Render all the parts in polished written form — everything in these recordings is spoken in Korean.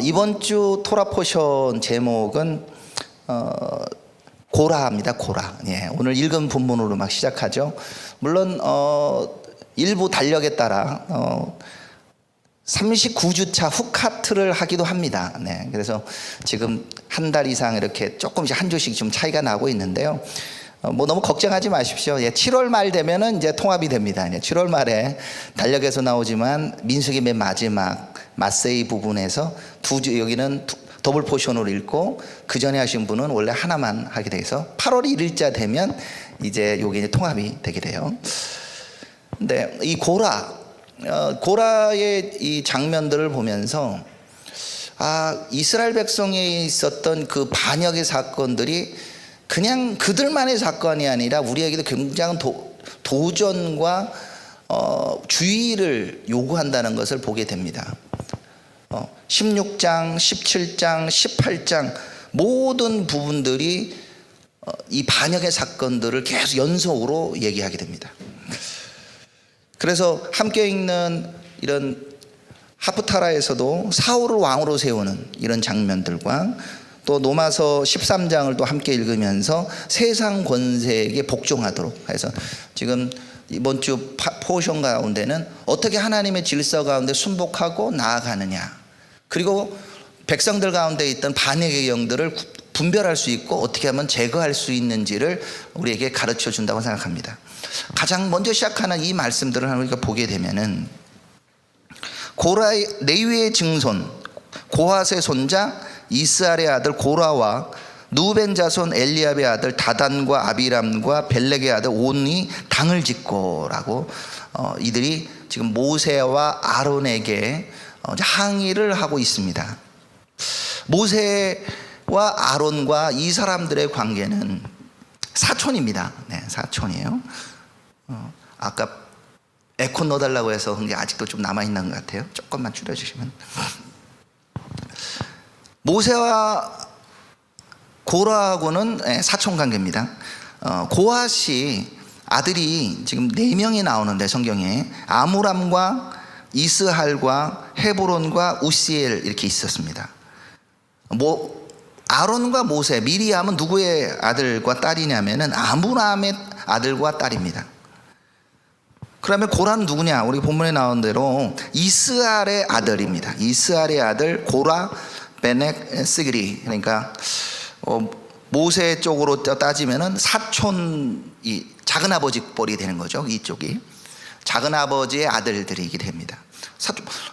이번 주 토라 포션 제목은 고라입니다. 고라. 예, 오늘 읽은 본문으로 막 시작하죠. 물론 일부 달력에 따라 39주차 후카트를 하기도 합니다. 네, 그래서 지금 한 달 이상 이렇게 조금씩 한 주씩 좀 차이가 나고 있는데요. 뭐 너무 걱정하지 마십시오. 예, 7월 말 되면은 이제 통합이 됩니다. 7월 말에 달력에서 나오지만 민수기 맨 마지막 마세이 부분에서 여기는 더블 포션으로 읽고 그 전에 하신 분은 원래 하나만 하게 돼서 8월 1일자 되면 이제 여기 이제 통합이 되게 돼요. 근데 이 고라의 이 장면들을 보면서 이스라엘 백성에 있었던 그 반역의 사건들이 그냥 그들만의 사건이 아니라 우리에게도 굉장한 도전과 주의를 요구한다는 것을 보게 됩니다. 16장, 17장, 18장 모든 부분들이 이 반역의 사건들을 계속 연속으로 얘기하게 됩니다. 그래서 함께 읽는 이런 하프타라에서도 사울을 왕으로 세우는 이런 장면들과 또 로마서 13장을 또 함께 읽으면서 세상 권세에게 복종하도록 해서 지금 이번 주 포션 가운데는 어떻게 하나님의 질서 가운데 순복하고 나아가느냐, 그리고 백성들 가운데 있던 반역의 영들을 분별할 수 있고 어떻게 하면 제거할 수 있는지를 우리에게 가르쳐 준다고 생각합니다. 가장 먼저 시작하는 이 말씀들을 우리가 보게 되면은 레위의 증손 고핫의 손자 이스알의 아들 고라와 누벤 자손 엘리압의 아들 다단과 아비람과 벨렉의 아들 온이 당을 짓고라고 이들이 지금 모세와 아론에게 항의를 하고 있습니다. 모세와 아론과 이 사람들의 관계는 사촌입니다. 네, 사촌이에요. 아까 에코 넣어달라고 해서 그게 아직도 좀 남아있는 것 같아요. 조금만 줄여주시면. 모세와 고라하고는 사촌 관계입니다. 고핫이 아들이 지금 4명이 나오는데 성경에 아므람과 이스할과 헤브론과 우시엘 이렇게 있었습니다. 아론과 모세, 미리암은 누구의 아들과 딸이냐면은 아므람의 아들과 딸입니다. 그러면 고라는 누구냐? 우리 본문에 나온 대로 이스할의 아들입니다. 이스할의 아들 고라 베넥 스그리, 그러니까 모세 쪽으로 따지면은 사촌이 작은 아버지 뻘이 되는 거죠. 이쪽이 작은 아버지의 아들들이게 됩니다.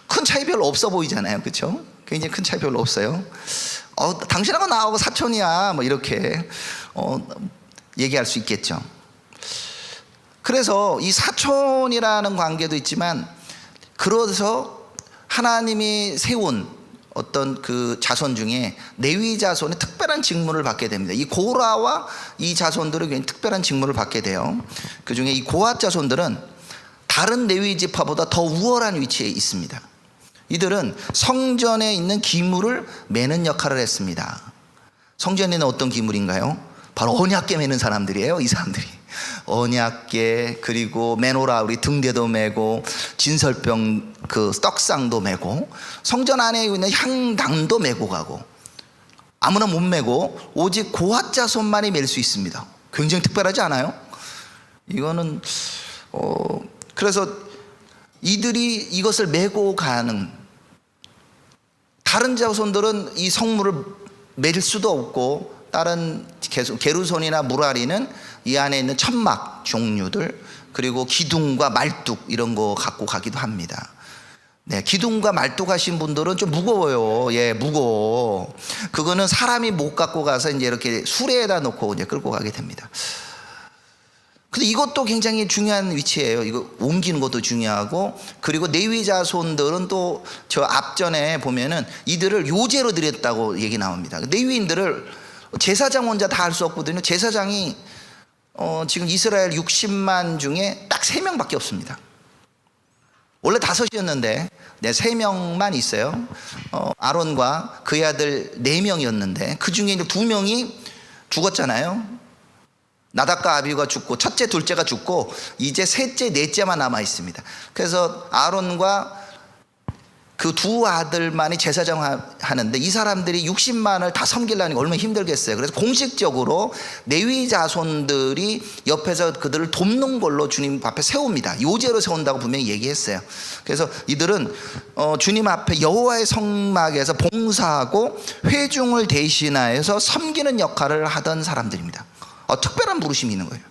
큰 차이 별로 없어 보이잖아요, 그렇죠? 굉장히 큰 차이 별로 없어요. 당신하고 나하고 사촌이야, 뭐 이렇게 얘기할 수 있겠죠. 그래서 이 사촌이라는 관계도 있지만, 그래서 하나님이 세운 어떤 그 자손 중에 레위 자손의 특별한 직무를 받게 됩니다. 이 고라와 이 자손들은 굉장히 특별한 직무를 받게 돼요. 그 중에 이 고핫 자손들은 다른 레위 지파보다 더 우월한 위치에 있습니다. 이들은 성전에 있는 기물을 매는 역할을 했습니다. 성전에 있는 어떤 기물인가요? 바로 언약궤 매는 사람들이에요. 이 사람들이 언약궤, 그리고 메노라, 우리 등대도 메고 진설병 그 떡상도 메고 성전 안에 있는 향당도 메고 가고, 아무나 못 메고 오직 고핫 자손만이 맬 수 있습니다. 굉장히 특별하지 않아요? 이거는 그래서 이들이 이것을 메고 가는, 다른 자손들은 이 성물을 맬 수도 없고, 다른 게르손이나 무라리는 이 안에 있는 천막 종류들, 그리고 기둥과 말뚝 이런 거 갖고 가기도 합니다. 네, 기둥과 말뚝 하신 분들은 좀 무거워요. 예, 무거워. 그거는 사람이 못 갖고 가서 이제 이렇게 수레에다 놓고 이제 끌고 가게 됩니다. 근데 이것도 굉장히 중요한 위치예요. 이거 옮기는 것도 중요하고, 그리고 레위 자손들은 또 저 앞전에 보면은 이들을 요제로 드렸다고 얘기 나옵니다. 레위인들을 제사장 혼자 다 할 수 없거든요. 제사장이 지금 이스라엘 60만 중에 딱 3명밖에 없습니다. 원래 5이었는데 3명만 있어요. 아론과 그의 아들 4명이었는데 그 중에 이제 2명이 죽었잖아요. 나답과 아비후가 죽고 첫째 둘째가 죽고 이제 셋째 넷째만 남아 있습니다. 그래서 아론과 그 두 아들만이 제사장 하는데 이 사람들이 60만을 다 섬기려니까 얼마나 힘들겠어요. 그래서 공식적으로 레위 자손들이 옆에서 그들을 돕는 걸로 주님 앞에 세웁니다. 요제로 세운다고 분명히 얘기했어요. 그래서 이들은 주님 앞에 여호와의 성막에서 봉사하고 회중을 대신하여서 섬기는 역할을 하던 사람들입니다. 특별한 부르심이 있는 거예요.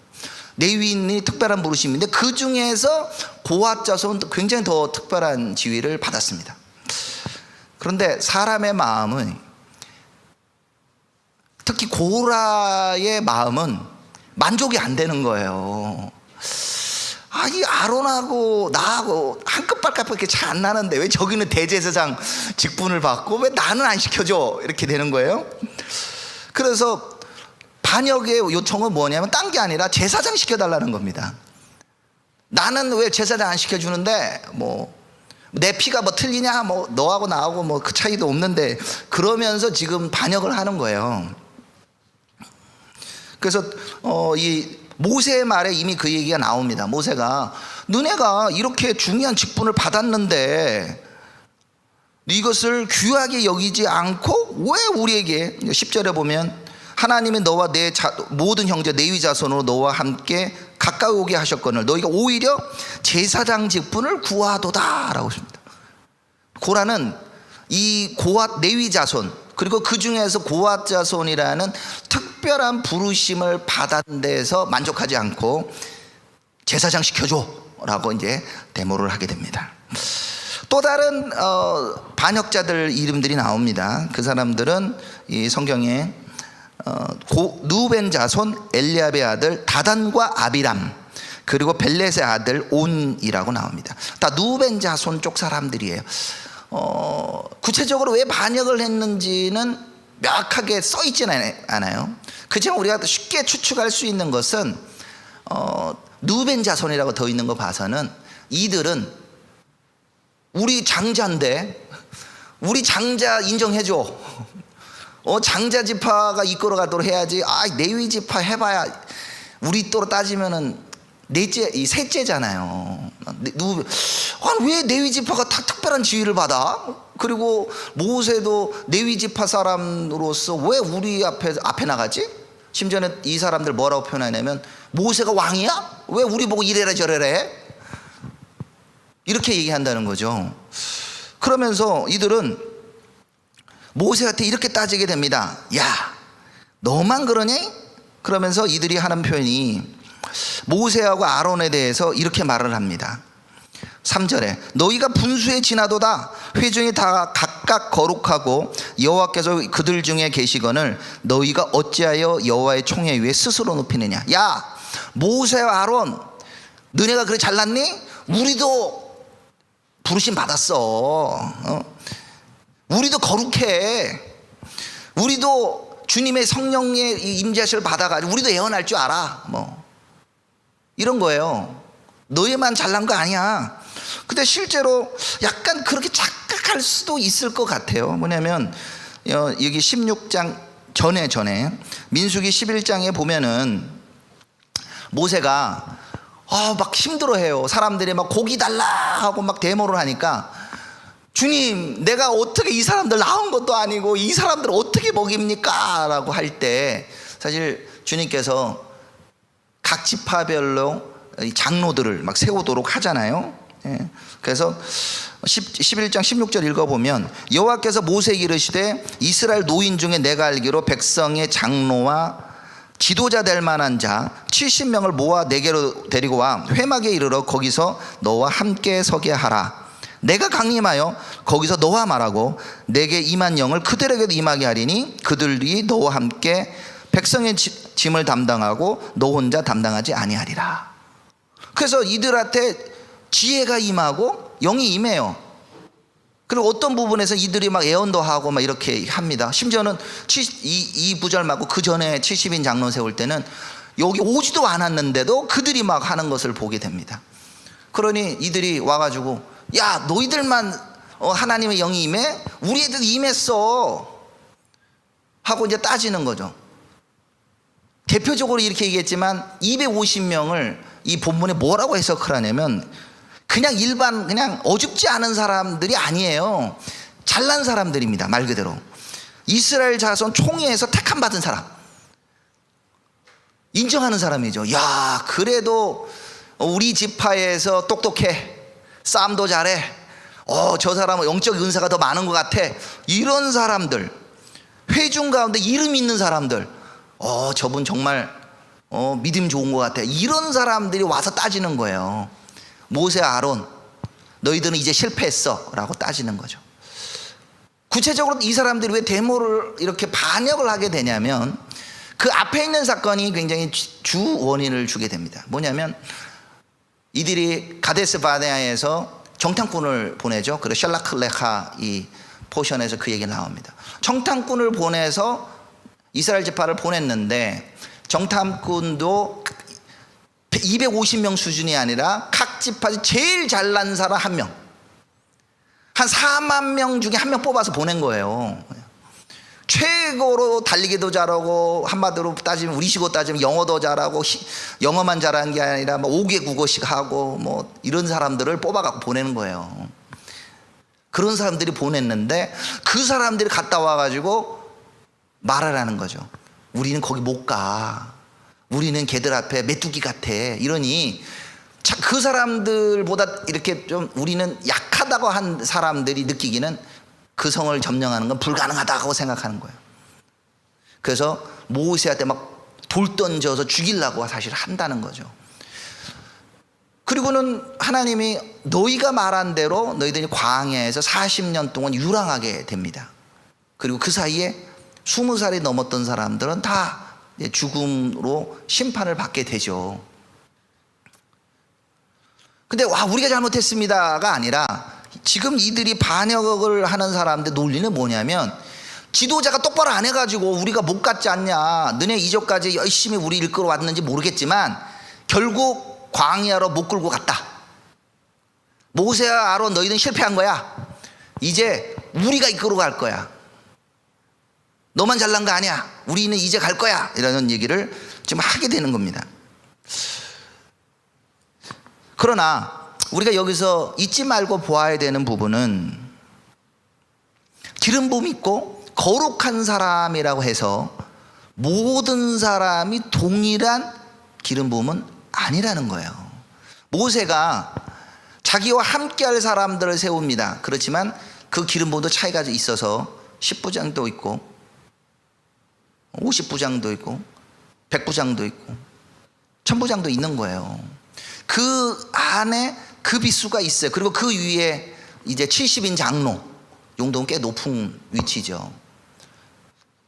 레위인이 특별한 부르심인데 그 중에서 고핫 자손은 굉장히 더 특별한 지위를 받았습니다. 그런데 사람의 마음은, 특히 고라의 마음은 만족이 안 되는 거예요. 이 아론하고 나하고 한 끗발값밖에 차 안 나는데 왜 저기는 대제사장 직분을 받고 왜 나는 안 시켜줘, 이렇게 되는 거예요. 그래서 반역의 요청은 뭐냐면 딴 게 아니라 제사장 시켜달라는 겁니다. 나는 왜 제사장 안 시켜주는데 내 피가 틀리냐, 너하고 나하고 그 차이도 없는데, 그러면서 지금 반역을 하는 거예요. 그래서 이 모세의 말에 이미 그 얘기가 나옵니다. 모세가 너네가 이렇게 중요한 직분을 받았는데 이것을 귀하게 여기지 않고 왜 우리에게, 10절에 보면 하나님이 너와 내 모든 형제 레위 자손으로 너와 함께 가까이 오게 하셨거늘 너희가 오히려 제사장 직분을 구하도다 라고 했습니다. 고라는 이 고핫 레위 자손, 그리고 그 중에서 고핫 자손이라는 특별한 부르심을 받은 데에서 만족하지 않고 제사장 시켜줘 라고 이제 데모를 하게 됩니다. 또 다른 반역자들 이름들이 나옵니다. 그 사람들은 이 성경에 누벤 자손 엘리압의 아들 다단과 아비람, 그리고 벨렛의 아들 온이라고 나옵니다. 다 누벤 자손 쪽 사람들이에요. 구체적으로 왜 반역을 했는지는 명확하게 써 있지는 않아요. 그렇지만 우리가 쉽게 추측할 수 있는 것은 누벤 자손이라고 더 있는 거 봐서는 이들은 우리 장자인데 우리 장자 인정해줘, 장자 지파가 이끌어 가도록 해야지. 레위 지파 해봐야 우리 또로 따지면은 셋째잖아요. 왜 레위 지파가 다 특별한 지위를 받아? 그리고 모세도 레위 지파 사람으로서 왜 우리 앞에 나가지? 심지어는 이 사람들 뭐라고 표현하냐면 모세가 왕이야? 왜 우리 보고 이래라 저래라 해? 이렇게 얘기한다는 거죠. 그러면서 이들은 모세한테 이렇게 따지게 됩니다. 야, 너만 그러니? 그러면서 이들이 하는 표현이 모세하고 아론에 대해서 이렇게 말을 합니다. 3절에 너희가 분수에 지나도다 회중이 다 각각 거룩하고 여호와께서 그들 중에 계시거늘 너희가 어찌하여 여호와의 총회 위에 스스로 높이느냐. 야, 모세와 아론 너네가 그래 잘났니? 우리도 부르심 받았어. 우리도 거룩해. 우리도 주님의 성령의 임재하심을 받아가지고 우리도 예언할 줄 알아. 이런 거예요. 너희만 잘난 거 아니야. 근데 실제로 약간 그렇게 착각할 수도 있을 것 같아요. 뭐냐면 여기 16장 전에 민수기 11장에 보면은 모세가 막 힘들어해요. 사람들이 막 고기 달라 하고 막 데모를 하니까 주님, 내가 어떻게 이 사람들 낳은 것도 아니고 이 사람들 어떻게 먹입니까? 라고 할 때 사실 주님께서 각 지파별로 장로들을 막 세우도록 하잖아요. 그래서 11장 16절 읽어보면 여호와께서 모세에게 이르시되 이스라엘 노인 중에 내가 알기로 백성의 장로와 지도자 될 만한 자 70명을 모아 내게로 데리고 와 회막에 이르러 거기서 너와 함께 서게 하라. 내가 강림하여 거기서 너와 말하고 내게 임한 영을 그들에게도 임하게 하리니 그들이 너와 함께 백성의 짐을 담당하고 너 혼자 담당하지 아니하리라. 그래서 이들한테 지혜가 임하고 영이 임해요. 그리고 어떤 부분에서 이들이 막 예언도 하고 막 이렇게 합니다. 심지어는 이 부절 말고 그 전에 70인 장로 세울 때는 여기 오지도 않았는데도 그들이 막 하는 것을 보게 됩니다. 그러니 이들이 와가지고 야, 너희들만 하나님의 영이 임해? 우리 애들 임했어 하고 이제 따지는 거죠. 대표적으로 이렇게 얘기했지만 250명을 이 본문에 뭐라고 해석을 하냐면 그냥 일반 그냥 어줍지 않은 사람들이 아니에요. 잘난 사람들입니다. 말 그대로 이스라엘 자손 총회에서 택함 받은 사람, 인정하는 사람이죠. 야, 그래도 우리 지파에서 똑똑해, 싸움도 잘해, 저 사람은 영적 은사가 더 많은 것 같아. 이런 사람들, 회중 가운데 이름 있는 사람들, 저분 정말 믿음 좋은 것 같아. 이런 사람들이 와서 따지는 거예요. 모세, 아론, 너희들은 이제 실패했어 라고 따지는 거죠. 구체적으로 이 사람들이 왜 데모를 이렇게 반역을 하게 되냐면, 그 앞에 있는 사건이 굉장히 주 원인을 주게 됩니다. 뭐냐면 이들이 가데스 바네아에서 정탐꾼을 보내죠. 그리고 셜라클레카 이 포션에서 그 얘기 나옵니다. 정탐꾼을 보내서 이스라엘 지파를 보냈는데, 정탐꾼도 250명 수준이 아니라 각 지파 제일 잘난 사람 한 명, 한 4만 명 중에 한 명 뽑아서 보낸 거예요. 최고로 달리기도 잘하고, 한마디로 따지면 우리식으로 따지면 영어도 잘하고, 영어만 잘하는 게 아니라 뭐 5개 국어씩 하고 뭐 이런 사람들을 뽑아갖고 보내는 거예요. 그런 사람들이 보냈는데, 그 사람들이 갔다 와가지고 말을 하는 거죠. 우리는 거기 못 가, 우리는 걔들 앞에 메뚜기 같아, 이러니 그 사람들보다 이렇게 좀 우리는 약하다고 한 사람들이 느끼기는 그 성을 점령하는 건 불가능하다고 생각하는 거예요. 그래서 모세한테 막 돌 던져서 죽이려고 사실 한다는 거죠. 그리고는 하나님이 너희가 말한 대로 너희들이 광야에서 40년 동안 유랑하게 됩니다. 그리고 그 사이에 20살이 넘었던 사람들은 다 죽음으로 심판을 받게 되죠. 근데 우리가 잘못했습니다가 아니라, 지금 이들이 반역을 하는 사람들 논리는 뭐냐면, 지도자가 똑바로 안 해가지고 우리가 못 갔지 않냐, 너네 이전까지 열심히 우리 이끌어 왔는지 모르겠지만 결국 광야로 못 끌고 갔다. 모세와 아론 너희는 실패한 거야. 이제 우리가 이끌어 갈 거야. 너만 잘난 거 아니야. 우리는 이제 갈 거야. 이라는 얘기를 지금 하게 되는 겁니다. 그러나 우리가 여기서 잊지 말고 보아야 되는 부분은, 기름 부음 있고 거룩한 사람이라고 해서 모든 사람이 동일한 기름 부음은 아니라는 거예요. 모세가 자기와 함께할 사람들을 세웁니다. 그렇지만 그 기름 부음도 차이가 있어서 10부장도 있고 50부장도 있고 100부장도 있고 1000부장도 있는 거예요. 그 안에 그 비수가 있어요. 그리고 그 위에 이제 70인 장로, 용도는 꽤 높은 위치죠.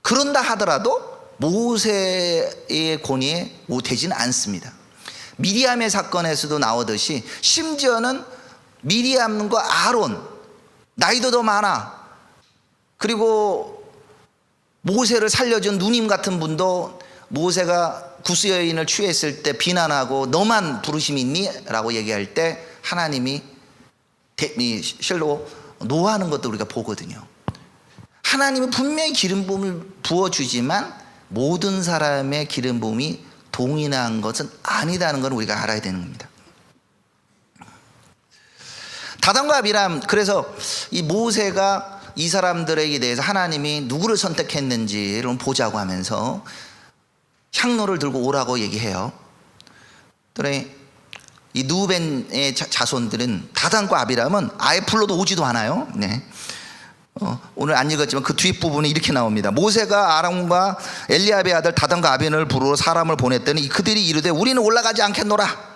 그런다 하더라도 모세의 권위에 되지는 않습니다. 미리암의 사건에서도 나오듯이, 심지어는 미리암과 아론, 나이도 더 많아, 그리고 모세를 살려준 누님 같은 분도 모세가 구스 여인을 취했을 때 비난하고 너만 부르심이 있니? 라고 얘기할 때 하나님이 실로 노하는 것도 우리가 보거든요. 하나님은 분명히 기름 부음을 부어주지만 모든 사람의 기름 부음이 동일한 것은 아니다는 걸 우리가 알아야 되는 겁니다. 다단과 아비람, 그래서 이 모세가 이 사람들에게 대해서 하나님이 누구를 선택했는지를 보자고 하면서 향로를 들고 오라고 얘기해요. 그래, 이 누벤의 자손들은, 다단과 아비람은 아예 불러도 오지도 않아요. 네. 오늘 안 읽었지만 그 뒷부분에 이렇게 나옵니다. 모세가 아람과 엘리압의 아들 다단과 아비람을 부르러 사람을 보냈더니 그들이 이르되 우리는 올라가지 않겠노라.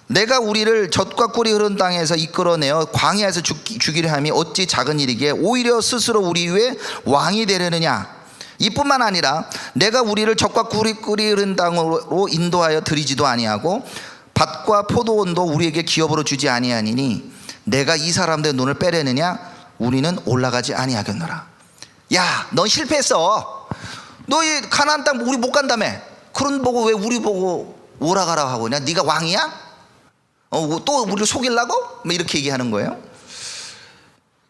내가 우리를 젖과 꿀이 흐른 땅에서 이끌어내어 광야에서 죽이려 함이 어찌 작은 일이기에 오히려 스스로 우리 위에 왕이 되려느냐. 이뿐만 아니라 내가 우리를 젖과 꿀이 흐른 땅으로 인도하여 들이지도 아니하고 밭과 포도원도 우리에게 기업으로 주지 아니하니니 내가 이 사람들의 눈을 빼려느냐. 우리는 올라가지 아니하겠노라. 야, 넌 실패했어. 너 이 가나안 땅 우리 못 간다며. 그런 보고 왜 우리 보고 오라가라 하고 그냥 네가 왕이야? 또 우리를 속이려고? 뭐 이렇게 얘기하는 거예요.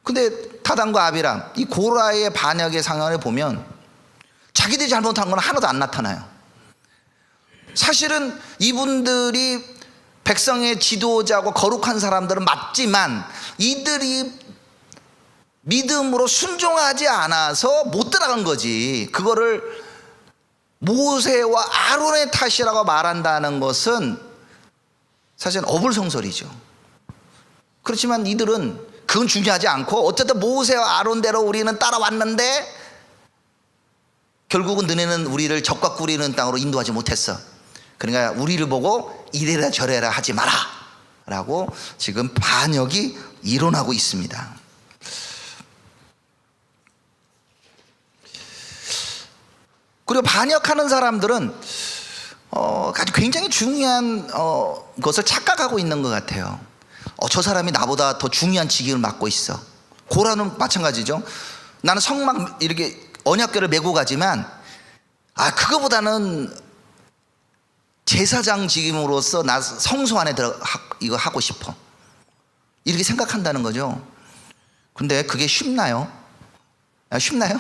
근데 다단과 아비람, 이 고라의 반역의 상황을 보면 자기들이 잘못한 건 하나도 안 나타나요. 사실은 이분들이 백성의 지도자고 거룩한 사람들은 맞지만 이들이 믿음으로 순종하지 않아서 못 들어간 거지. 그거를 모세와 아론의 탓이라고 말한다는 것은 사실은 어불성설이죠. 그렇지만 이들은 그건 중요하지 않고 어쨌든 모세와 아론대로 우리는 따라왔는데 결국은 너네는 우리를 적과 꿀이는 땅으로 인도하지 못했어. 그러니까 우리를 보고 이래라 저래라 하지 마라 라고 지금 반역이 일어나고 있습니다. 그리고 반역하는 사람들은 아주 굉장히 중요한 것을 착각하고 있는 것 같아요. 저 사람이 나보다 더 중요한 직임을 맡고 있어. 고라는 마찬가지죠. 나는 성막 이렇게 언약궤를 메고 가지만 그거보다는 제사장 직임으로서 나 성소 안에 들어 이거 하고 싶어. 이렇게 생각한다는 거죠. 근데 그게 쉽나요? 쉽나요?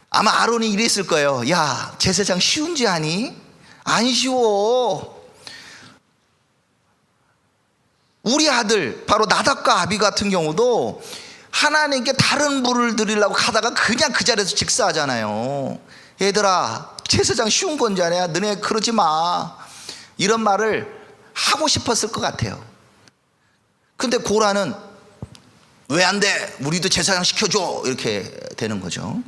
아마 아론이 이랬을 거예요. 야, 제사장 쉬운지 아니? 안 쉬워. 우리 아들 바로 나답과 아비 같은 경우도 하나님께 다른 불을 드리려고 가다가 그냥 그 자리에서 직사하잖아요. 얘들아, 제사장 쉬운 건지 아냐? 너네 그러지 마. 이런 말을 하고 싶었을 것 같아요. 근데 고라는 왜 안 돼? 우리도 제사장 시켜줘. 이렇게 되는 거죠.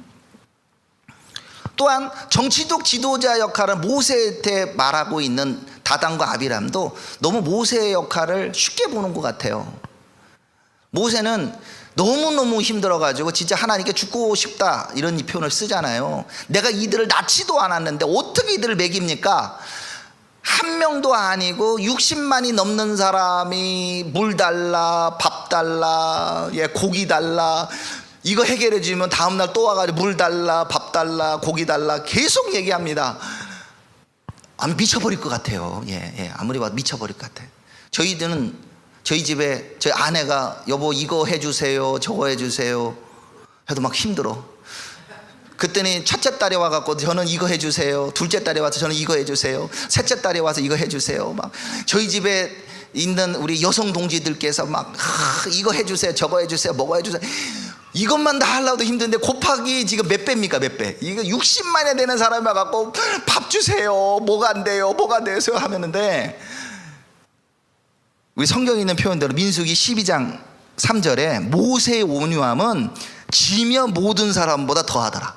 또한 정치적 지도자 역할은 모세한테 말하고 있는 다단과 아비람도 너무 모세의 역할을 쉽게 보는 것 같아요. 모세는 너무너무 힘들어가지고 진짜 하나님께 죽고 싶다 이런 표현을 쓰잖아요. 내가 이들을 낳지도 않았는데 어떻게 이들을 먹입니까? 한 명도 아니고 60만이 넘는 사람이 물 달라, 밥 달라, 고기 달라, 이거 해결해 주면 다음날 또 와가지고 물 달라, 밥 달라, 고기 달라 계속 얘기합니다. 미쳐버릴 것 같아요. 아무리 봐도 미쳐버릴 것 같아요. 저희 집에 저희 아내가 여보 이거 해주세요, 저거 해주세요 해도 막 힘들어. 그랬더니 첫째 딸이 와갖고 저는 이거 해주세요, 둘째 딸이 와서 저는 이거 해주세요, 셋째 딸이 와서 이거 해주세요. 막 저희 집에 있는 우리 여성 동지들께서 막 이거 해주세요, 저거 해주세요, 뭐가 해주세요. 이것만 다 하려고 힘든데 곱하기 지금 몇 배입니까? 몇 배? 이거 60만이 되는 사람이 와갖고 밥 주세요, 뭐가 안 돼요, 뭐가 안 돼요 하면은데, 우리 성경에 있는 표현대로 민수기 12장 3절에 모세의 온유함은 지며 모든 사람보다 더하더라.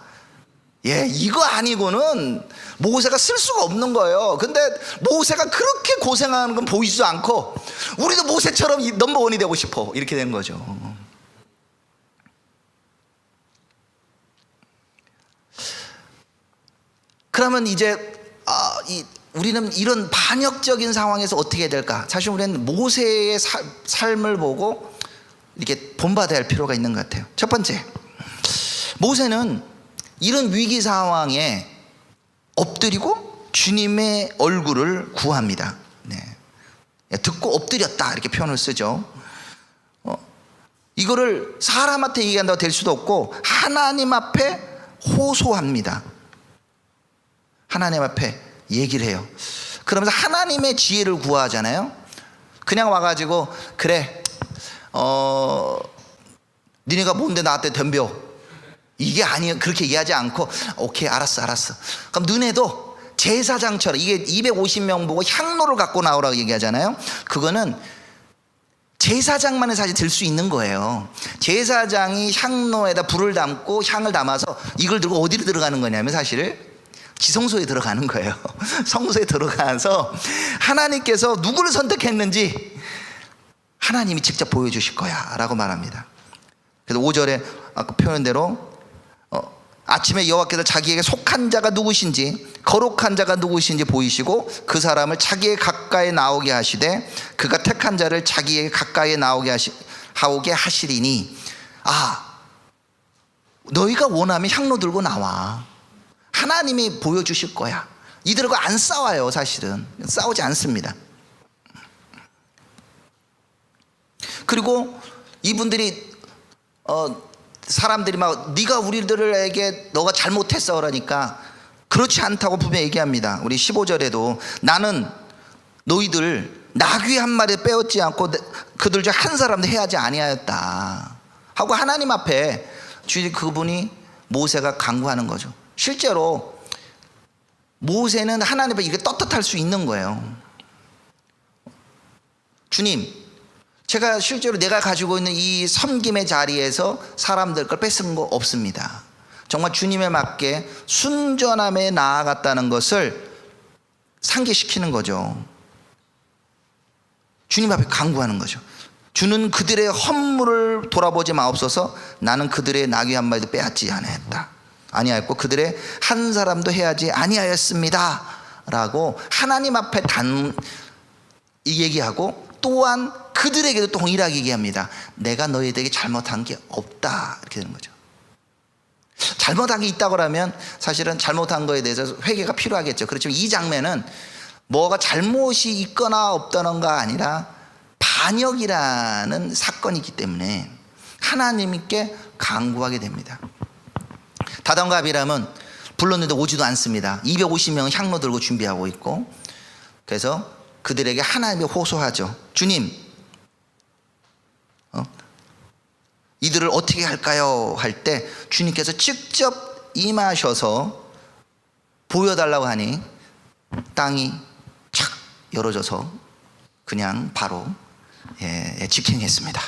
이거 아니고는 모세가 쓸 수가 없는 거예요. 근데 모세가 그렇게 고생하는 건 보이지도 않고 우리도 모세처럼 넘버원이 되고 싶어 이렇게 된 거죠. 그러면 이제 우리는 이런 반역적인 상황에서 어떻게 해야 될까? 사실 우리는 모세의 삶을 보고 이렇게 본받아야 할 필요가 있는 것 같아요. 첫 번째, 모세는 이런 위기 상황에 엎드리고 주님의 얼굴을 구합니다. 듣고 엎드렸다 이렇게 표현을 쓰죠. 이거를 사람한테 얘기한다고 될 수도 없고 하나님 앞에 호소합니다. 하나님 앞에 얘기를 해요. 그러면서 하나님의 지혜를 구하잖아요. 그냥 와가지고 그래 니네가 뭔데 나한테 덤벼 이게 아니에요. 그렇게 얘기하지 않고 오케이 알았어 그럼 너네도 제사장처럼, 이게 250명 보고 향로를 갖고 나오라고 얘기하잖아요. 그거는 제사장만이 사실 들 수 있는 거예요. 제사장이 향로에다 불을 담고 향을 담아서 이걸 들고 어디로 들어가는 거냐면 사실 지성소에 들어가는 거예요. 성소에 들어가서 하나님께서 누구를 선택했는지 하나님이 직접 보여주실 거야 라고 말합니다. 그래서 5절에 아까 표현대로 아침에 여호와께서 자기에게 속한 자가 누구신지 거룩한 자가 누구신지 보이시고 그 사람을 자기의 가까이 나오게 하시되 그가 택한 자를 자기에게 가까이 나오게 하시리니 너희가 원하면 향로 들고 나와. 하나님이 보여주실 거야. 이들과 안 싸워요. 사실은 싸우지 않습니다. 그리고 이분들이 사람들이 막 네가 우리들에게 너가 잘못했어 그러니까 그렇지 않다고 분명히 얘기합니다. 우리 15절에도 나는 너희들 나귀 한 마리 빼앗지 않고 그들 중 한 사람도 해하지 아니하였다 하고 하나님 앞에 그분이 모세가 간구하는 거죠. 실제로 모세는 하나님 앞에 이렇게 떳떳할 수 있는 거예요. 주님, 제가 실제로 내가 가지고 있는 이 섬김의 자리에서 사람들 걸 뺏은 거 없습니다. 정말 주님에 맞게 순전함에 나아갔다는 것을 상기시키는 거죠. 주님 앞에 간구하는 거죠. 주는 그들의 헌물을 돌아보지 마옵소서. 나는 그들의 나귀 한 마리도 빼앗지 아니하였고 그들의 한 사람도 해하지 아니하였습니다 라고 하나님 앞에 이 얘기하고, 또한 그들에게도 동일하게 얘기합니다. 내가 너희들에게 잘못한 게 없다 이렇게 되는 거죠. 잘못한 게 있다고 하면 사실은 잘못한 거에 대해서 회개가 필요하겠죠. 그렇지만 이 장면은 뭐가 잘못이 있거나 없다는가 아니라 반역이라는 사건이기 때문에 하나님께 간구하게 됩니다. 다단과 아비람은 불렀는데 오지도 않습니다. 250명은 향로 들고 준비하고 있고, 그래서 그들에게 하나님이 호소하죠. 주님, 이들을 어떻게 할까요? 할 때 주님께서 직접 임하셔서 보여달라고 하니 땅이 착 열어져서 그냥 바로 직행했습니다.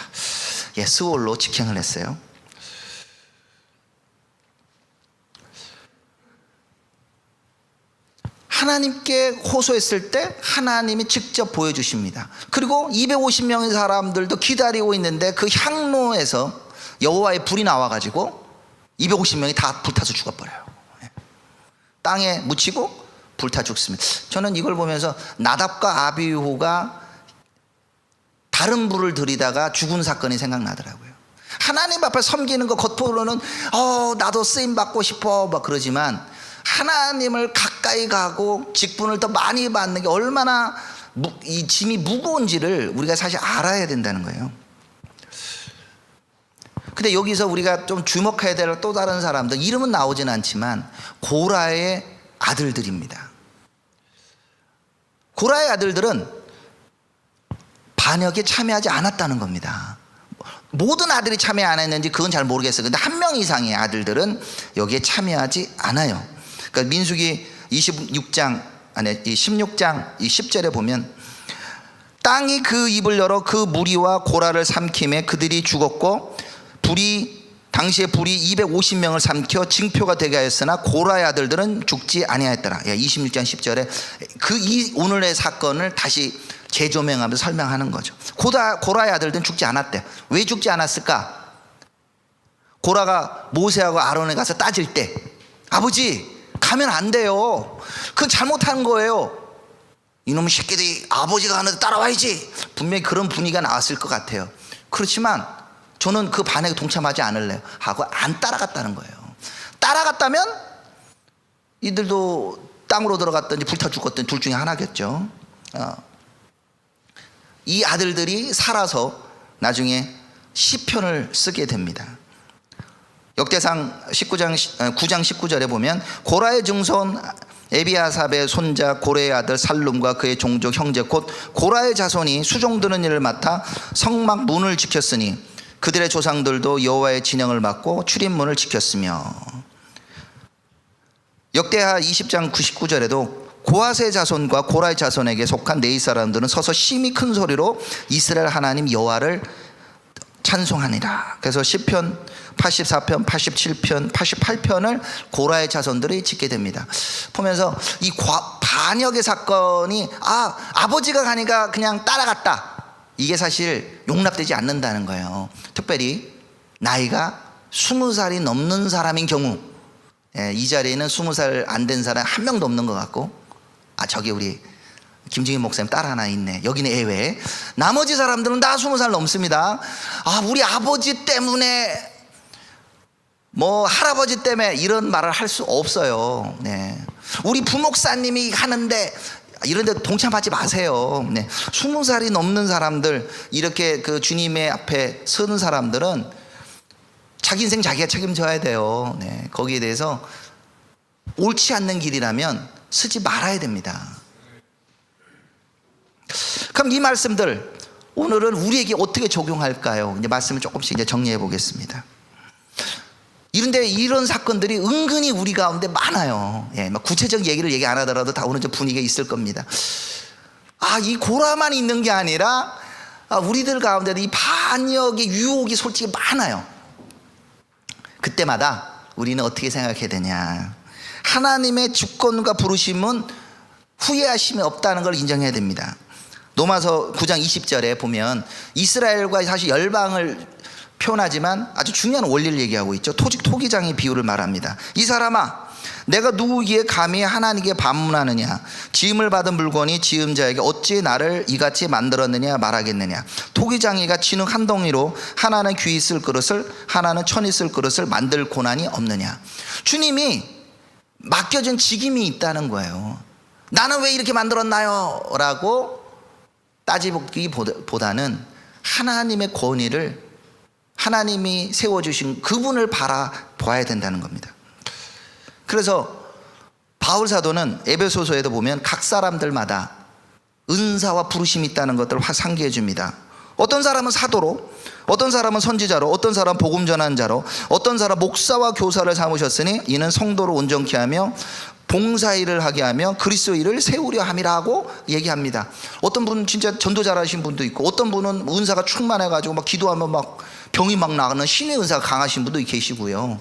스올로 직행을 했어요. 하나님께 호소했을 때 하나님이 직접 보여주십니다. 그리고 250명의 사람들도 기다리고 있는데 그 향로에서 여호와의 불이 나와가지고 250명이 다 불타서 죽어버려요. 땅에 묻히고 불타 죽습니다. 저는 이걸 보면서 나답과 아비후가 다른 불을 들이다가 죽은 사건이 생각나더라고요. 하나님 앞에 섬기는 거 겉으로는 나도 쓰임 받고 싶어 막 그러지만, 하나님을 가까이 가고 직분을 더 많이 받는 게 얼마나 이 짐이 무거운지를 우리가 사실 알아야 된다는 거예요. 근데 여기서 우리가 좀 주목해야 될 또 다른 사람들, 이름은 나오진 않지만 고라의 아들들입니다. 고라의 아들들은 반역에 참여하지 않았다는 겁니다. 모든 아들이 참여 안 했는지 그건 잘 모르겠어요. 근데 한 명 이상의 아들들은 여기에 참여하지 않아요. 그러니까 민수기 16장 10절에 보면, 땅이 그 입을 열어 그 무리와 고라를 삼킴에 그들이 죽었고 당시에 불이 250명을 삼켜 징표가 되게 하였으나 고라의 아들들은 죽지 아니하였더라. 26장 10절에 오늘의 사건을 다시 재조명하면서 설명하는 거죠. 고라의 아들들은 죽지 않았대. 왜 죽지 않았을까? 고라가 모세하고 아론에 가서 따질 때, 아버지 가면 안 돼요, 그건 잘못한 거예요, 이놈의 새끼들이 아버지가 하는데 따라와야지, 분명히 그런 분위기가 나왔을 것 같아요. 그렇지만 저는 그 반역에 동참하지 않을래요 하고 안 따라갔다는 거예요. 따라갔다면 이들도 땅으로 들어갔든지 불타 죽었든지 둘 중에 하나겠죠. 이 아들들이 살아서 나중에 시편을 쓰게 됩니다. 역대상 9장 19절에 보면, 고라의 증손 에비아삽의 손자 고레의 아들 살룸과 그의 종족 형제 곧 고라의 자손이 수종드는 일을 맡아 성막 문을 지켰으니 그들의 조상들도 여호와의 진영을 맡고 출입문을 지켰으며, 역대하 20장 99절에도 고핫의 자손과 고라의 자손에게 속한 네이 사람들은 서서 심히 큰 소리로 이스라엘 하나님 여호와를 찬송하니라. 그래서 시편 84편, 87편, 88편을 고라의 자손들이 짓게 됩니다. 보면서 이 반역의 사건이 아버지가 가니까 그냥 따라갔다, 이게 사실 용납되지 않는다는 거예요. 특별히 나이가 20살이 넘는 사람인 경우, 이 자리에는 20살 안 된 사람 한 명도 없는 것 같고, 저기 우리 김증인 목사님 딸 하나 있네, 여기는 예외. 나머지 사람들은 다 20살 넘습니다. 우리 아버지 때문에 할아버지 때문에 이런 말을 할 수 없어요. 우리 부목사님이 하는데 이런 데 동참하지 마세요. 20살이 넘는 사람들, 이렇게 그 주님의 앞에 서는 사람들은 자기 인생 자기가 책임져야 돼요. 거기에 대해서 옳지 않는 길이라면 쓰지 말아야 됩니다. 그럼 이 말씀들 오늘은 우리에게 어떻게 적용할까요? 이제 말씀을 조금씩 이제 정리해 보겠습니다. 이런데 이런 사건들이 은근히 우리 가운데 많아요. 예, 막 구체적 얘기를 얘기 안 하더라도 다 오늘 좀 분위기가 있을 겁니다. 이 고라만 있는 게 아니라 우리들 가운데도 이 반역의 유혹이 솔직히 많아요. 그때마다 우리는 어떻게 생각해야 되냐? 하나님의 주권과 부르심은 후회하심이 없다는 걸 인정해야 됩니다. 로마서 9장 20절에 보면 이스라엘과 사실 열방을 표현하지만 아주 중요한 원리를 얘기하고 있죠. 토기장의 비유를 말합니다. 이 사람아, 내가 누구기에 감히 하나님께 반문하느냐? 지음을 받은 물건이 지은 자에게 어찌 나를 이같이 만들었느냐 말하겠느냐? 토기장이가 진흙 한 덩이로 하나는 귀 있을 그릇을 하나는 천 있을 그릇을 만들 고난이 없느냐? 주님이 맡겨준 직임이 있다는 거예요. 나는 왜 이렇게 만들었나요? 라고 따지기보다는 하나님의 권위를, 하나님이 세워주신 그분을 바라봐야 된다는 겁니다. 그래서 바울 사도는 에베소서에도 보면 각 사람들마다 은사와 부르심이 있다는 것들을 상기해 줍니다. 어떤 사람은 사도로, 어떤 사람은 선지자로, 어떤 사람은 복음 전하는 자로, 어떤 사람은 목사와 교사를 삼으셨으니 이는 성도를 온전케 하며 봉사일을 하게 하며 그리스도인을 세우려 함이라고 얘기합니다. 어떤 분은 진짜 전도 잘하신 분도 있고, 어떤 분은 은사가 충만해가지고 막 기도하면 막 병이 막 나가는 신의 은사가 강하신 분도 계시고요.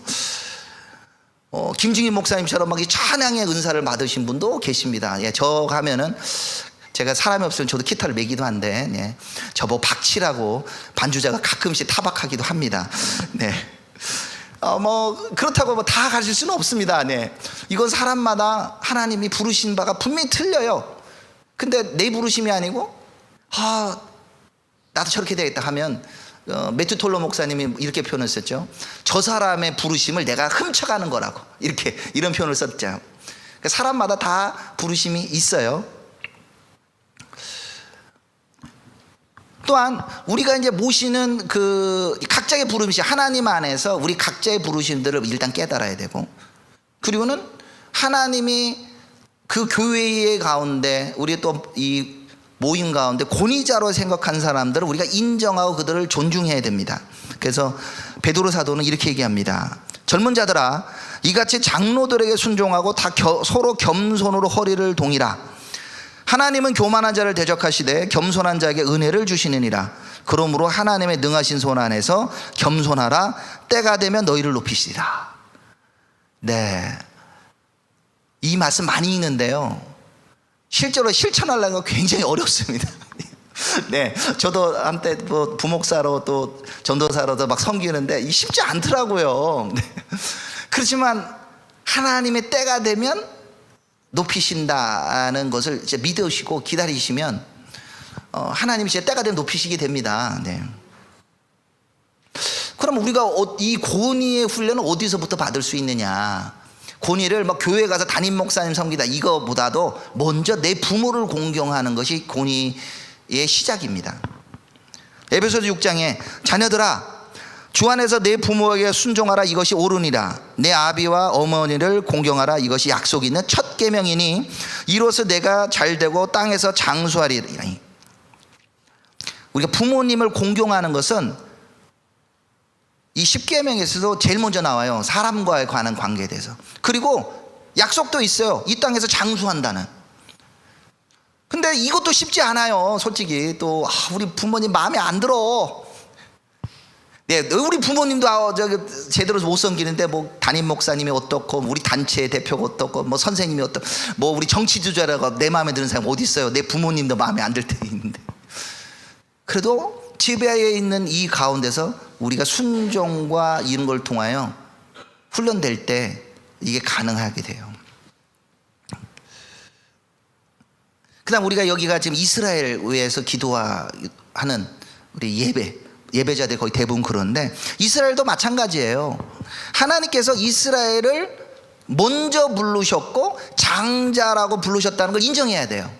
김중희 목사님처럼 막 이 찬양의 은사를 받으신 분도 계십니다. 예, 저 가면은 제가 사람이 없으면 저도 기타를 매기도 한데, 예, 저보고 박치라고 반주자가 가끔씩 타박하기도 합니다. 네. 그렇다고 다 가질 수는 없습니다. 네. 이건 사람마다 하나님이 부르신 바가 분명히 틀려요. 근데 내 부르심이 아니고, 나도 저렇게 되겠다 하면, 매튜 톨로 목사님이 이렇게 표현을 썼죠. 저 사람의 부르심을 내가 훔쳐가는 거라고. 이런 표현을 썼죠. 그러니까 사람마다 다 부르심이 있어요. 또한 우리가 이제 모시는 그 각자의 부르심이 하나님 안에서 우리 각자의 부르심들을 일단 깨달아야 되고, 그리고는 하나님이 그 교회의 가운데 우리 또 이 모임 가운데 권위자로 생각한 사람들을 우리가 인정하고 그들을 존중해야 됩니다. 그래서 베드로 사도는 이렇게 얘기합니다. 젊은 자들아, 이같이 장로들에게 순종하고 다 서로 겸손으로 허리를 동이라. 하나님은 교만한 자를 대적하시되 겸손한 자에게 은혜를 주시느니라. 그러므로 하나님의 능하신 손 안에서 겸손하라. 때가 되면 너희를 높이시리라. 네, 이 말씀 많이 읽는데요, 실제로 실천하려는 건 굉장히 어렵습니다. 네, 저도 한때 부목사로 또 전도사로도 막 섬기는데 쉽지 않더라고요. 네. 그렇지만 하나님의 때가 되면 높이신다는 것을 이제 믿으시고 기다리시면 하나님이 이제 때가 되면 높이시게 됩니다. 네. 그럼 우리가 이 권위의 훈련을 어디서부터 받을 수 있느냐? 권위를 막 교회 가서 담임 목사님 섬기다 이거보다도 먼저 내 부모를 공경하는 것이 권위의 시작입니다. 에베소서 6장에 자녀들아, 주 안에서 내 부모에게 순종하라. 이것이 옳으니라. 내 아비와 어머니를 공경하라. 이것이 약속 있는 첫 계명이니 이로써 내가 잘되고 땅에서 장수하리라. 우리가 부모님을 공경하는 것은 이 10계명에서도 제일 먼저 나와요. 사람과에 관한 관계에 대해서. 그리고 약속도 있어요. 이 땅에서 장수한다는. 근데 이것도 쉽지 않아요. 솔직히 또 우리 부모님 마음에 안 들어. 네, 우리 부모님도 제대로 못 섬기는데 뭐 담임 목사님이 어떻고, 우리 단체 대표가 어떻고, 뭐 선생님이 어떻고, 뭐 우리 정치주자라고 내 마음에 드는 사람 어디 있어요? 내 부모님도 마음에 안 들 때 있는데. 그래도 지배에 있는 이 가운데서 우리가 순종과 이런 걸 통하여 훈련될 때 이게 가능하게 돼요. 그 다음 우리가 여기가 지금 이스라엘 위해서 기도하는 우리 예배자들 거의 대부분 그런데, 이스라엘도 마찬가지예요. 하나님께서 이스라엘을 먼저 부르셨고 장자라고 부르셨다는 걸 인정해야 돼요.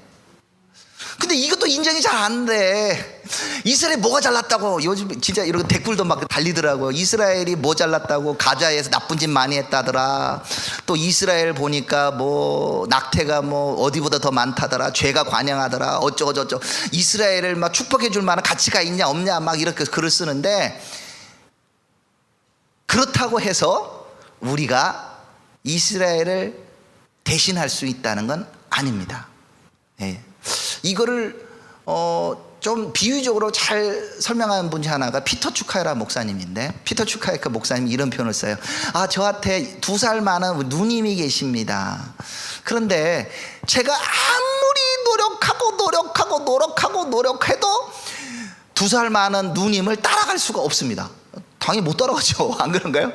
근데 이것도 인정이 잘 안 돼. 이스라엘 뭐가 잘났다고 요즘 진짜 이런 댓글도 막 달리더라고. 이스라엘이 뭐 잘났다고, 가자에서 나쁜 짓 많이 했다더라. 또 이스라엘 보니까 뭐 낙태가 뭐 어디보다 더 많다더라. 죄가 관영하더라. 어쩌고 저쩌고. 이스라엘을 막 축복해 줄 만한 가치가 있냐 없냐 막 이렇게 글을 쓰는데, 그렇다고 해서 우리가 이스라엘을 대신할 수 있다는 건 아닙니다. 예. 이거를 좀 비유적으로 잘 설명하는 분 중 하나가 피터 추카이라 목사님인데, 피터 추카이라 목사님이 이런 표현을 써요. 저한테 2살 많은 누님이 계십니다. 그런데 제가 아무리 노력해도 2살 많은 누님을 따라갈 수가 없습니다. 당연히 못 따라가죠. 안 그런가요?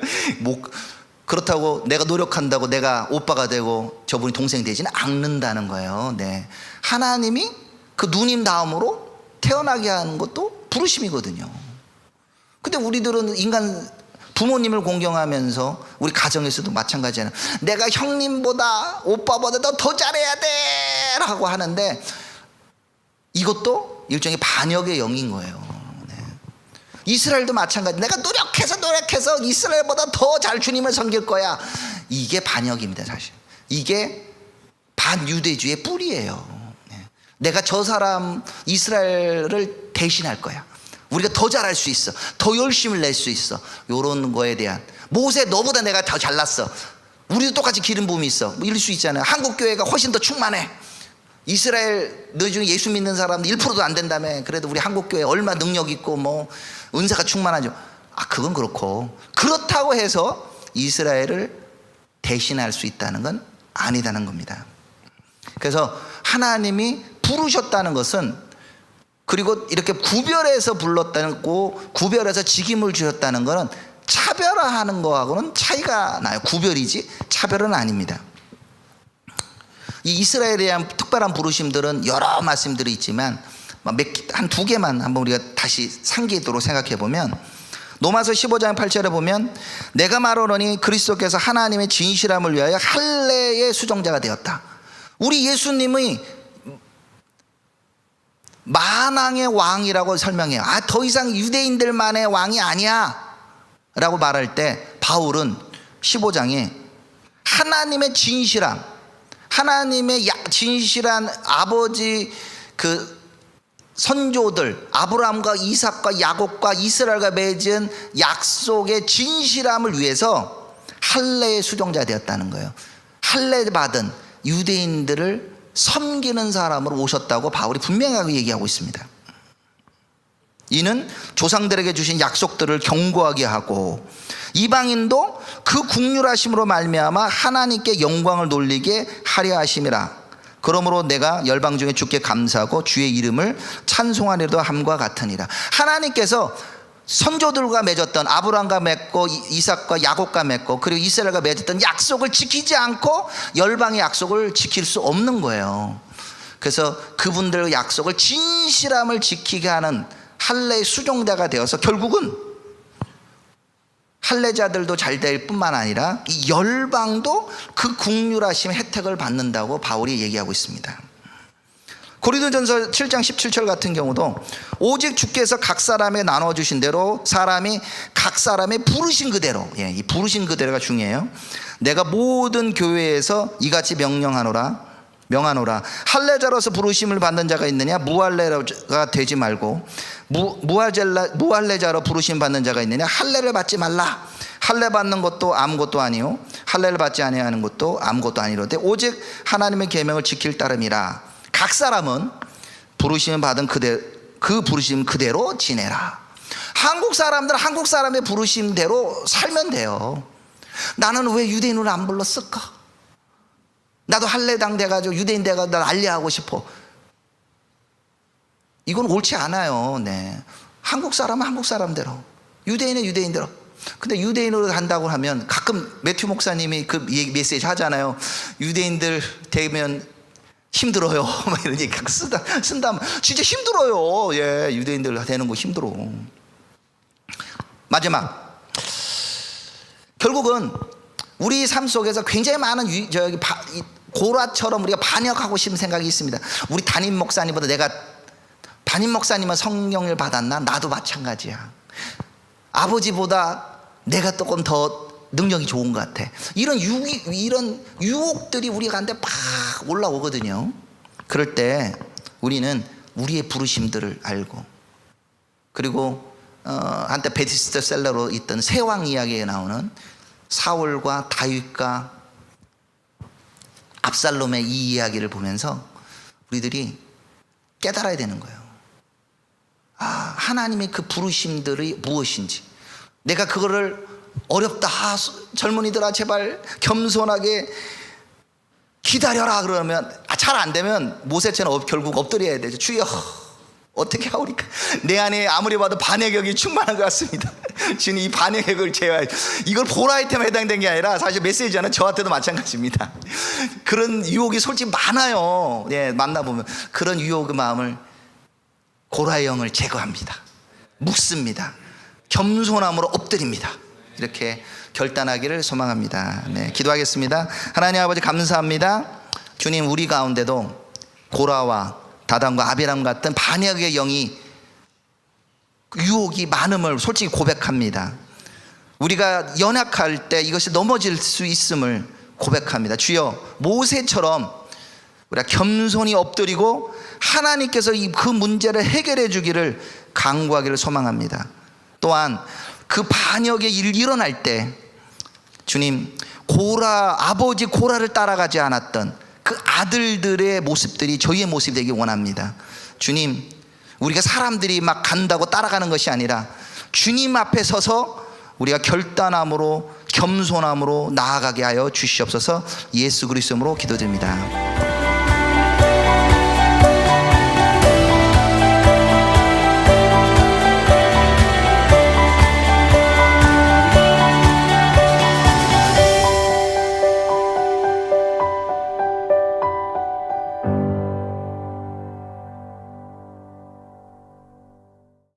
그렇다고 내가 노력한다고 내가 오빠가 되고 저분이 동생이 되지는 않는다는 거예요. 네. 하나님이 그 누님 다음으로 태어나게 하는 것도 부르심이거든요. 근데 우리들은 인간 부모님을 공경하면서 우리 가정에서도 마찬가지잖아요. 내가 형님보다 오빠보다 더 잘해야 돼 라고 하는데, 이것도 일종의 반역의 영인 거예요. 이스라엘도 마찬가지. 내가 노력해서 이스라엘보다 더 잘 주님을 섬길 거야. 이게 반역입니다, 사실. 이게 반유대주의 뿌리예요. 내가 저 사람 이스라엘을 대신할 거야. 우리가 더 잘할 수 있어. 더 열심을 낼 수 있어. 이런 거에 대한, 모세 너보다 내가 더 잘났어. 우리도 똑같이 기름 부음이 있어. 뭐 이럴 수 있잖아요. 한국 교회가 훨씬 더 충만해. 이스라엘 너 중에 예수 믿는 사람들 1%도 안 된다며. 그래도 우리 한국 교회 얼마 능력 있고 뭐 은사가 충만하죠. 그건 그렇고, 그렇다고 해서 이스라엘을 대신할 수 있다는 건 아니다는 겁니다. 그래서 하나님이 부르셨다는 것은, 그리고 이렇게 구별해서 불렀다는 거, 구별해서 직임을 주셨다는 것은 차별화하는 거하고는 차이가 나요. 구별이지 차별은 아닙니다. 이 이스라엘에 대한 특별한 부르심들은 여러 말씀들이 있지만 한 2개만 한번 우리가 다시 상기하도록 생각해 보면, 로마서 15장 8절에 보면, 내가 말하노니 그리스도께서 하나님의 진실함을 위하여 할례의 수종자가 되었다. 우리 예수님의 만왕의 왕이라고 설명해요. 더 이상 유대인들만의 왕이 아니야 라고 말할 때, 바울은 15장에 하나님의 진실함, 하나님의 진실한 아버지 그 선조들 아브라함과 이삭과 야곱과 이스라엘과 맺은 약속의 진실함을 위해서 할례의 수종자 되었다는 거예요. 할례 받은 유대인들을 섬기는 사람으로 오셨다고 바울이 분명하게 얘기하고 있습니다. 이는 조상들에게 주신 약속들을 경고하게 하고, 이방인도 그 국률하심으로 말미암아 하나님께 영광을 돌리게 하려 하심이라. 그러므로 내가 열방 중에 주께 감사하고 주의 이름을 찬송하리로다 함과 같으니라. 하나님께서 선조들과 맺었던, 아브라함과 맺고 이삭과 야곱과 맺고 그리고 이스라엘과 맺었던 약속을 지키지 않고 열방의 약속을 지킬 수 없는 거예요. 그래서 그분들의 약속을, 진실함을 지키게 하는 할례의 수종자가 되어서 결국은 할례자들도 잘 될 뿐만 아니라 이 열방도 그 국률하심 혜택을 받는다고 바울이 얘기하고 있습니다. 고린도전서 7장 17절 같은 경우도, 오직 주께서 각 사람에 나눠주신 대로 사람이 각 사람의 부르신 그대로, 이 부르신 그대로가 중요해요. 내가 모든 교회에서 이같이 명하노라. 할례자로서 부르심을 받는 자가 있느냐? 무할례가 되지 말고 무할례자로 부르심 받는 자가 있느냐? 할례를 받지 말라. 할례 받는 것도 아무것도 아니요 할례를 받지 아니하는 것도 아무것도 아니로되 오직 하나님의 계명을 지킬 따름이라. 각 사람은 부르심 받은 그 부르심 그대로 지내라. 한국 사람들은 한국 사람의 부르심대로 살면 돼요. 나는 왜 유대인으로 안 불렀을까? 나도 할례당 돼가지고 유대인 돼가지고 난 알리하고 싶어. 이건 옳지 않아요. 네. 한국 사람은 한국 사람대로, 유대인은 유대인대로. 근데 유대인으로 간다고 하면, 가끔 매튜 목사님이 그 메시지 하잖아요. 유대인들 되면 힘들어요. 막 이런 얘기 쓴다면 진짜 힘들어요. 유대인들 되는 거 힘들어. 마지막, 결국은 우리 삶 속에서 굉장히 많은 고라처럼 우리가 반역하고 싶은 생각이 있습니다. 우리 담임 목사님보다 내가, 담임 목사님은 성령을 받았나? 나도 마찬가지야. 아버지보다 내가 조금 더 능력이 좋은 것 같아. 이런 유혹들이 우리 가운데 막 올라오거든요. 그럴 때 우리는 우리의 부르심들을 알고, 그리고 한때 베스트셀러로 있던 세왕 이야기에 나오는 사울과 다윗과 압살롬의 이 이야기를 보면서 우리들이 깨달아야 되는 거예요. 하나님의 그 부르심들이 무엇인지, 내가 그거를 어렵다, 젊은이들아 제발 겸손하게 기다려라 그러면 잘 안 되면 모세처럼 결국 엎드려야 되죠. 주여 어떻게 하오리까? 내 안에 아무리 봐도 반역이 충만한 것 같습니다. 주님, 이 반역을 제어해. 이걸 보라이템에 해당된 게 아니라 사실 메시지는 저한테도 마찬가지입니다. 그런 유혹이 솔직히 많아요. 예, 만나보면 그런 유혹의 마음을, 고라의 영을 제거합니다. 묵습니다. 겸손함으로 엎드립니다. 이렇게 결단하기를 소망합니다. 네, 기도하겠습니다. 하나님 아버지 감사합니다. 주님, 우리 가운데도 고라와 다단과 아비람 같은 반역의 영이, 유혹이 많음을 솔직히 고백합니다. 우리가 연약할 때 이것이 넘어질 수 있음을 고백합니다. 주여, 모세처럼 우리가 겸손히 엎드리고 하나님께서 그 문제를 해결해 주기를 간구하기를 소망합니다. 또한 그 반역의 일이 일어날 때 주님, 아버지 고라를 따라가지 않았던 그 아들들의 모습들이 저희의 모습이 되길 원합니다. 주님, 우리가 사람들이 막 간다고 따라가는 것이 아니라 주님 앞에 서서 우리가 결단함으로 겸손함으로 나아가게 하여 주시옵소서. 예수 그리스도로 기도드립니다.